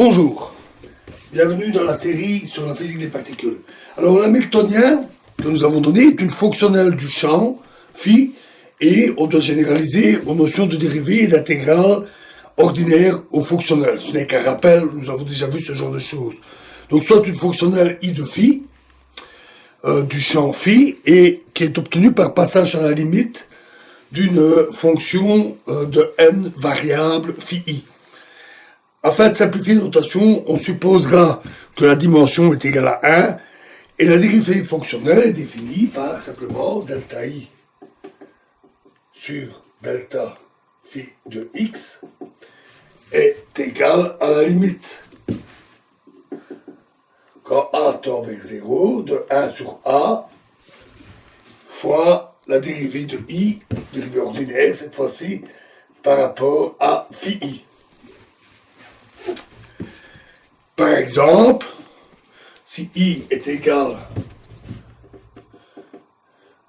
Bonjour, bienvenue dans la série sur la physique des particules. Alors l'hamiltonien que nous avons donné est une fonctionnelle du champ, phi, et on doit généraliser aux notions de dérivée et d'intégrale ordinaire aux fonctionnelles. Ce n'est qu'un rappel, nous avons déjà vu ce genre de choses. Donc soit une fonctionnelle i de phi, du champ phi, et qui est obtenue par passage à la limite d'une fonction de n variable phi i. Afin de simplifier la notation, on supposera que la dimension est égale à 1 et la dérivée fonctionnelle est définie par simplement delta i sur delta phi de x est égal à la limite quand a tend vers 0 de 1 sur a fois la dérivée de i, dérivée ordinaire cette fois-ci, par rapport à phi i. Par exemple, si i est égal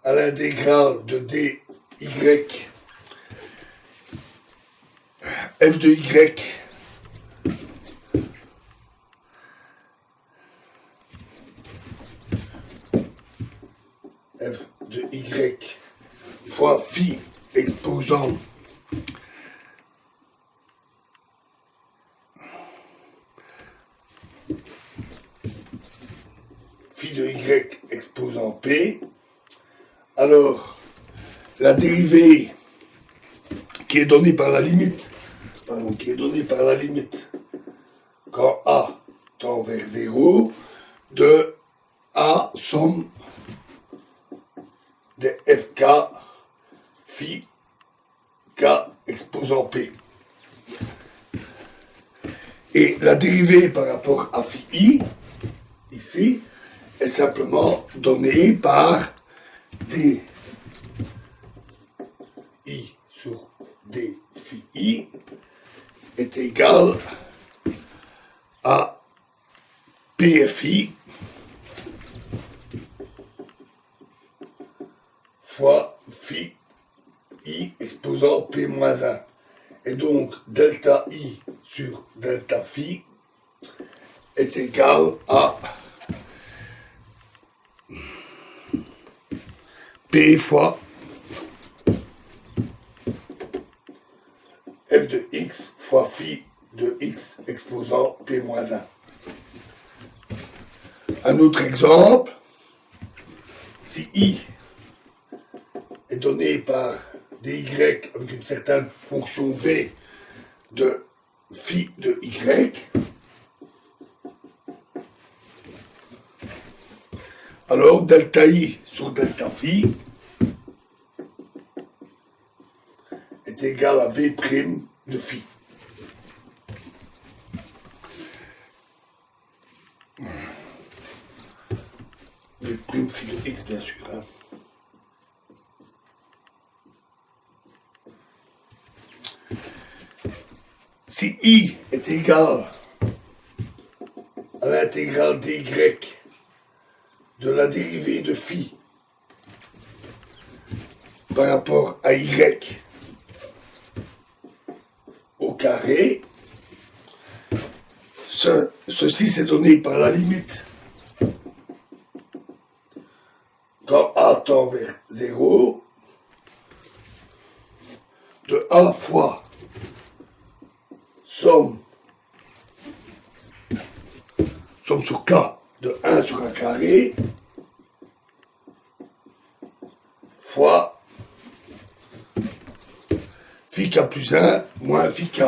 à l'intégrale de dy f de y f de y fois phi exposant phi de y exposant p, alors la dérivée qui est donnée par la limite, quand a tend vers 0 de a somme de fk phi k exposant p. Et la dérivée par rapport à phi i, ici, est simplement donnée par d i sur d phi i est égal à pfi fois phi i exposant p moins 1. Et donc delta i sur delta phi est égal à p fois f de x fois phi de x exposant p moins 1. Un autre exemple, si i est donné par dy avec une certaine fonction v de phi de y, alors delta i sur delta phi est égal à v' de phi. V' phi de x, bien sûr. Hein. Si i est égal à l'intégrale dy de la dérivée de phi par rapport à y au carré, ceci c'est donné par la limite quand a tend vers 0 de a fois somme sur k de 1 sur un carré fois phi k plus 1 moins phi k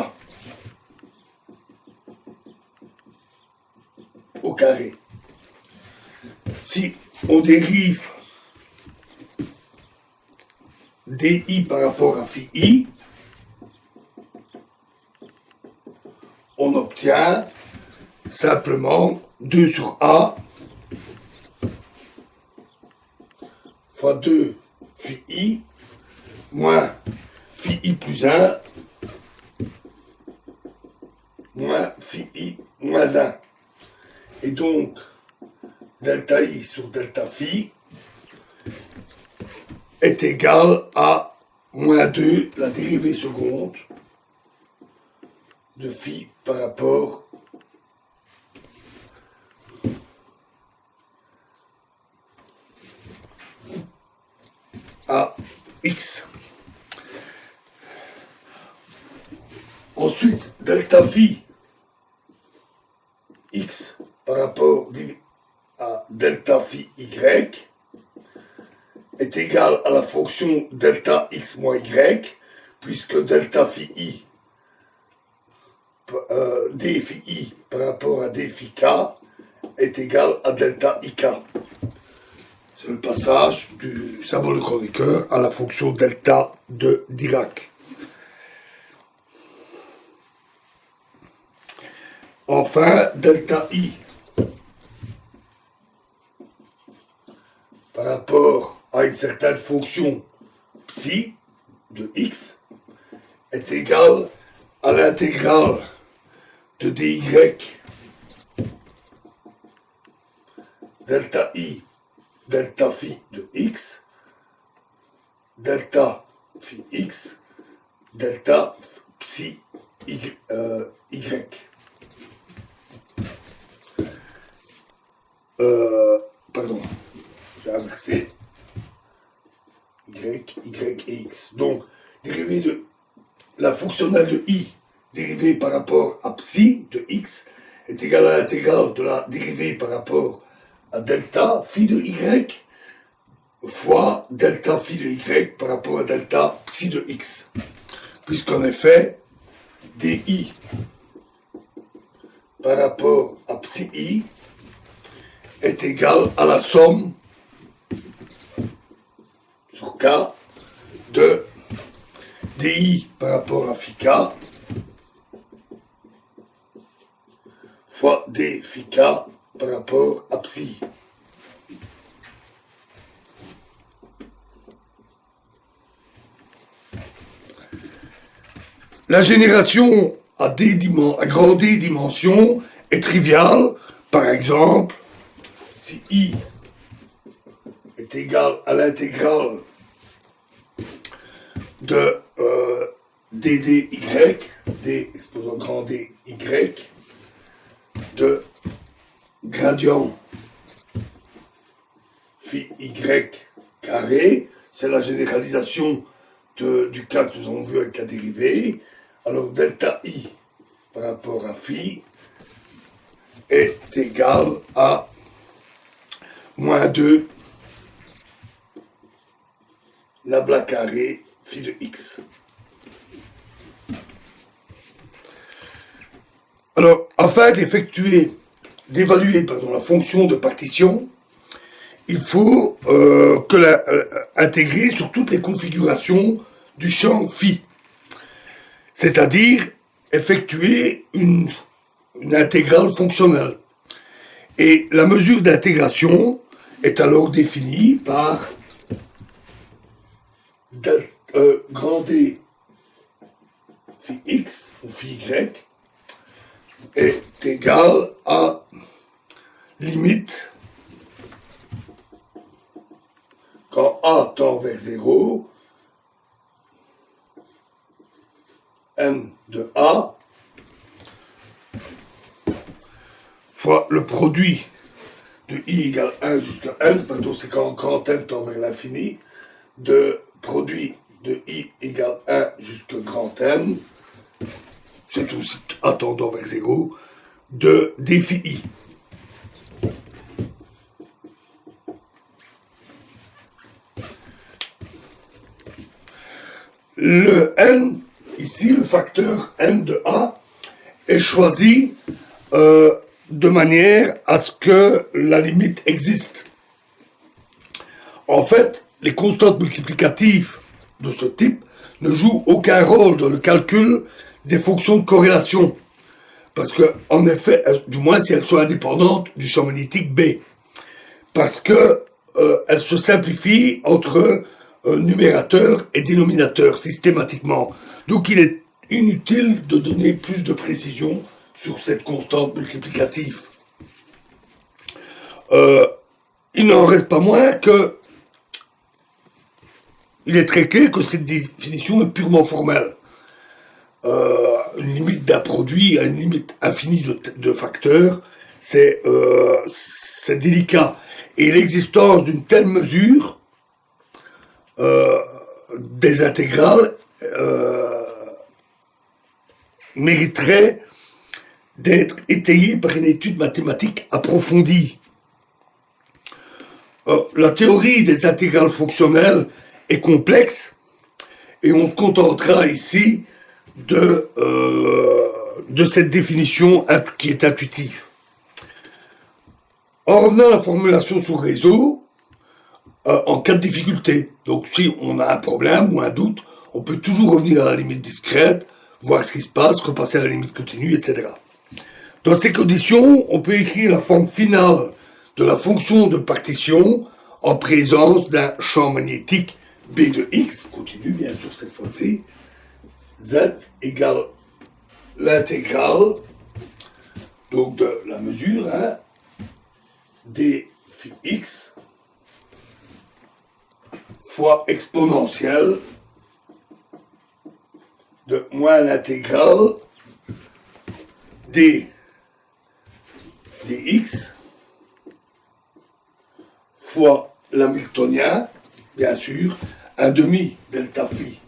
au carré. Si on dérive di par rapport à phi i, on obtient simplement 2 sur a fois 2 phi i moins phi i plus 1 moins phi i moins 1. Et donc, delta i sur delta phi est égal à moins 2, la dérivée seconde de phi par rapport x. Ensuite, delta phi x par rapport à delta phi y est égal à la fonction delta x moins y, puisque delta phi i, d phi i par rapport à d phi k est égal à delta ik. C'est le passage du symbole de Kronecker à la fonction delta de Dirac. Enfin, delta i par rapport à une certaine fonction psi de x est égal à l'intégrale de dy delta i delta phi de x delta phi x delta psi y. Pardon, j'ai inversé y, et x. Donc, dérivé de la fonctionnelle de i dérivée par rapport à psi de x est égale à l'intégrale de la dérivée par rapport à delta phi de y fois delta phi de y par rapport à delta psi de x. Puisqu'en effet, di par rapport à psi i est égal à la somme sur k de di par rapport à phi k fois d phi k par rapport à psi. La génération à grande D dimension est triviale. Par exemple, si i est égal à l'intégrale de dy, d exposant grand D y, de gradient phi y carré, c'est la généralisation du cas que nous avons vu avec la dérivée. Alors delta i par rapport à phi est égal à moins 2 nabla carré phi de x. Alors, afin d'évaluer la fonction de partition, il faut intégrer sur toutes les configurations du champ phi, c'est-à-dire effectuer une intégrale fonctionnelle. Et la mesure d'intégration est alors définie par grand D phi x ou phi y est égal à limite quand a tend vers 0, n de a fois le produit de i égale 1 jusqu'à n, pardon, c'est quand grand n tend vers l'infini, de produit de i égale 1 jusqu'à grand n, c'est aussi a tendant vers 0, de d phi i. Le n, ici, le facteur n de a, est choisi de manière à ce que la limite existe. En fait, les constantes multiplicatives de ce type ne jouent aucun rôle dans le calcul des fonctions de corrélation. Parce que, en effet, du moins si elles sont indépendantes du champ magnétique B. Parce que elles se simplifient entre numérateur et dénominateur systématiquement. Donc il est inutile de donner plus de précision sur cette constante multiplicative. Il n'en reste pas moins que il est très clair que cette définition est purement formelle. Une limite d'un produit à une limite infinie de facteurs, c'est délicat. Et l'existence d'une telle mesure des intégrales mériterait d'être étayée par une étude mathématique approfondie. La théorie des intégrales fonctionnelles est complexe et on se contentera ici de cette définition qui est intuitive. On revient à la formulation sous réseau en cas de difficulté. Donc si on a un problème ou un doute, on peut toujours revenir à la limite discrète, voir ce qui se passe, repasser à la limite continue, etc. Dans ces conditions, on peut écrire la forme finale de la fonction de partition en présence d'un champ magnétique B de x, continue bien sûr cette fois-ci, z égale l'intégrale, donc de la mesure, d phi x fois exponentielle de moins l'intégrale d dx fois l'hamiltonien, bien sûr, 1 demi delta phi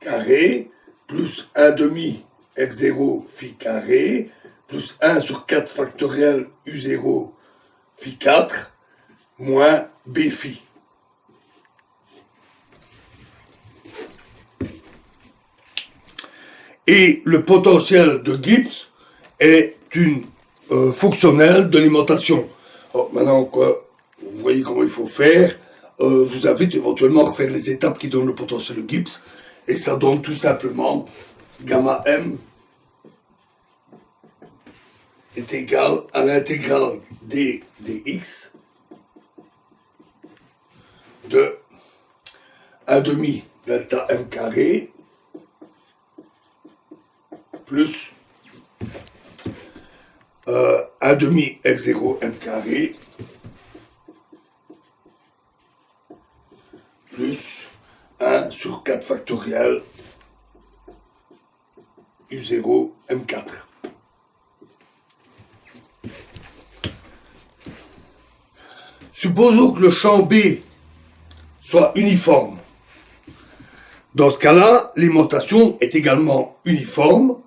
carré plus 1 demi x0 phi carré plus 1 sur 4 factoriel u0 phi 4 moins b phi. Et le potentiel de Gibbs est une fonctionnelle de l'alimentation. Maintenant que vous voyez comment il faut faire, je vous invite éventuellement à faire les étapes qui donnent le potentiel de Gibbs, et ça donne tout simplement gamma m est égal à l'intégrale d dx de 1 demi delta m carré plus 1 demi x0 m carré plus 1 sur 4 factoriel u0 m4. Supposons que le champ B soit uniforme. Dans ce cas-là, l'aimantation est également uniforme.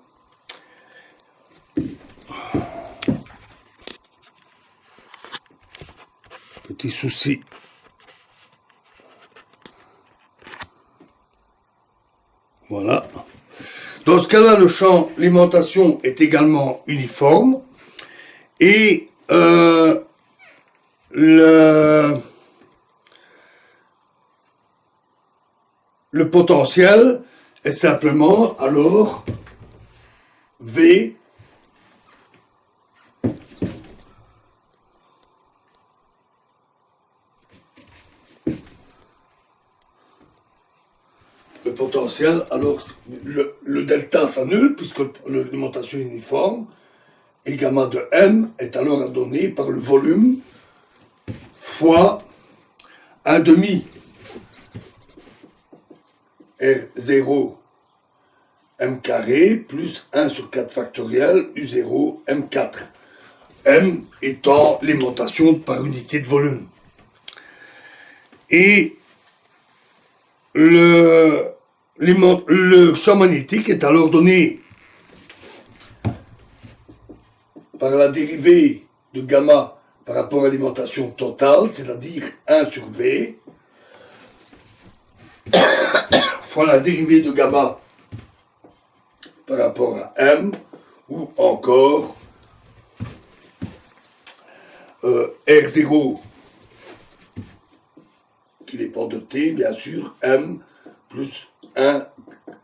Petit souci. Voilà. Dans ce cas-là, l'aimantation est également uniforme. Et le potentiel est simplement alors V le potentiel, alors le delta s'annule puisque l'alimentation est uniforme et gamma de M est alors donné par le volume fois 1 demi R0 M carré plus 1 sur 4 factoriel U0 M4. M étant l'aimantation par unité de volume. Et le champ magnétique est alors donné par la dérivée de gamma par rapport à l'alimentation totale, c'est-à-dire 1 sur V, fois la dérivée de gamma par rapport à M, ou encore R0 qui dépend de T, bien sûr, M plus 1,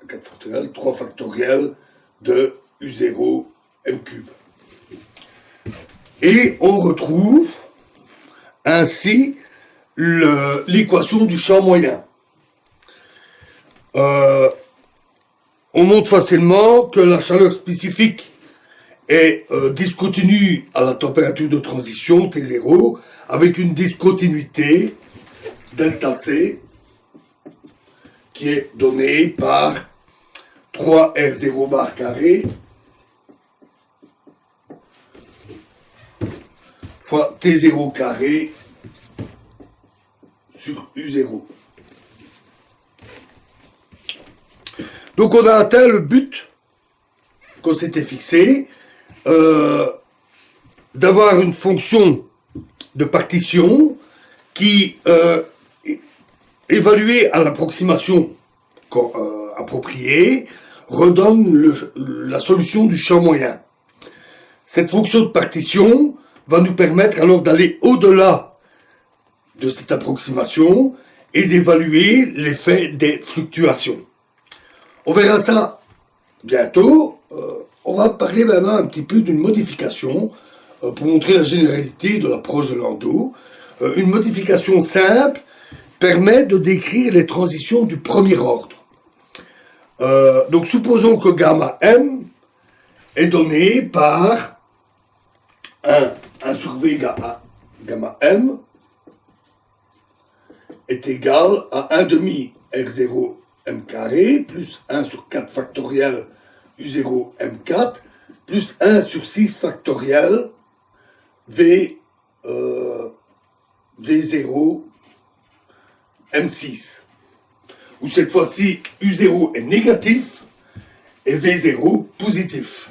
4 factoriel, 3 factoriel de U0 M cube. Et on retrouve ainsi l'équation du champ moyen. On montre facilement que la chaleur spécifique est discontinue à la température de transition T0 avec une discontinuité delta C qui est donnée par 3R0 bar carré fois T0 carré sur U0. Donc on a atteint le but qu'on s'était fixé, d'avoir une fonction de partition qui, évaluée à l'approximation appropriée, redonne la solution du champ moyen. Cette fonction de partition va nous permettre alors d'aller au-delà de cette approximation et d'évaluer l'effet des fluctuations. On verra ça bientôt. On va parler maintenant un petit peu d'une modification pour montrer la généralité de l'approche de Landau. Une modification simple permet de décrire les transitions du premier ordre. Donc supposons que gamma m est donné par 1 sur v gamma m est égal à 1 demi R0 m carré plus 1 sur 4 factoriel U0 m4 plus 1 sur 6 factoriel V0 m6. Où cette fois-ci U0 est négatif et V0 positif.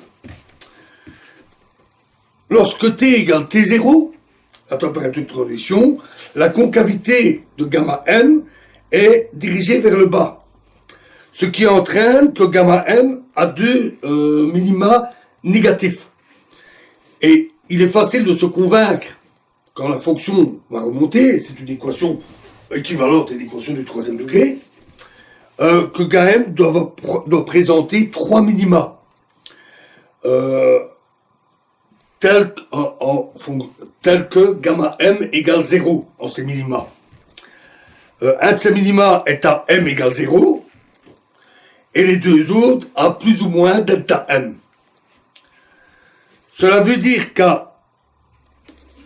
Lorsque T égale T0, la température de transition, la concavité de gamma m est dirigée vers le bas. Ce qui entraîne que gamma m a deux minima négatifs. Et il est facile de se convaincre, quand la fonction va remonter, c'est une équation équivalente à l'équation du troisième degré, que gamma m doit présenter trois minima. Tel que gamma m égale 0 en ces minima. Un de ces minima est à m égale 0, et les deux autres à plus ou moins delta m. Cela veut dire qu'à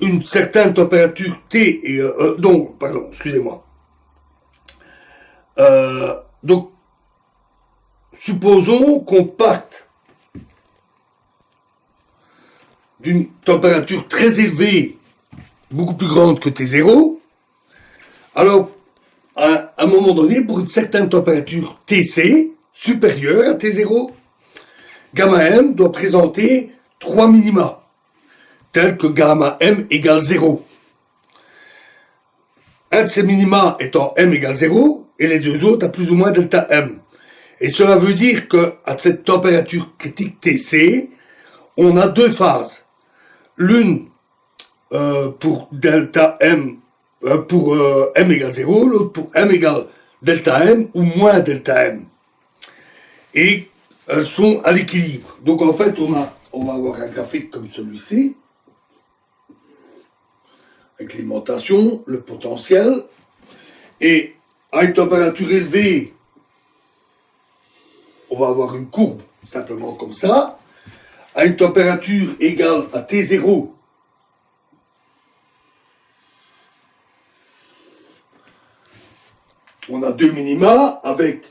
une certaine température T, donc, supposons qu'on parte d'une température très élevée, beaucoup plus grande que T0, alors, à un moment donné, pour une certaine température TC, supérieure à T0, gamma m doit présenter 3 minima, tels que gamma m égale 0. Un de ces minima étant m égale 0, et les deux autres à plus ou moins delta m. Et cela veut dire qu'à cette température critique TC, on a deux phases. L'une pour delta m, pour m égale 0, l'autre pour m égale delta m ou moins delta m. Et elles sont à l'équilibre. Donc en fait, on va avoir un graphique comme celui-ci, avec l'alimentation, le potentiel, et à une température élevée, on va avoir une courbe, simplement comme ça. À une température égale à T0, on a deux minima avec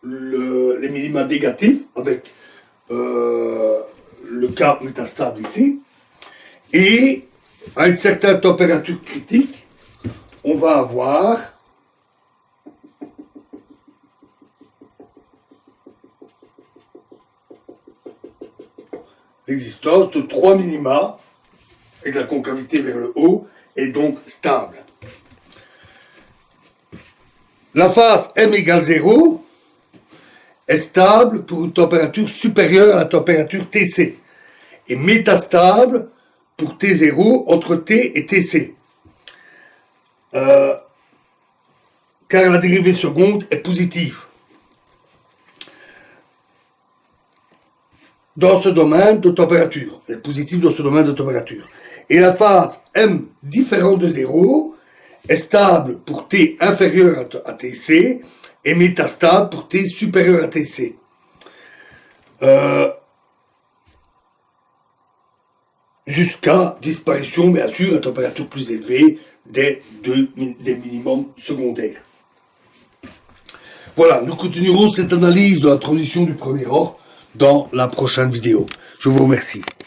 les minima négatifs, avec le cas métastable ici. Et à une certaine température critique, on va avoir l'existence de trois minima avec la concavité vers le haut est donc stable. La phase m égale 0 est stable pour une température supérieure à la température Tc et métastable pour T0 entre T et Tc. Car la dérivée seconde est positive. Dans ce domaine de température. Elle est positive dans ce domaine de température. Et la phase m différente de 0 est stable pour T inférieur à Tc et métastable pour T supérieur à Tc. Jusqu'à disparition, bien sûr, à température plus élevée des minimums secondaires. Voilà, nous continuerons cette analyse de la transition du premier ordre dans la prochaine vidéo. Je vous remercie.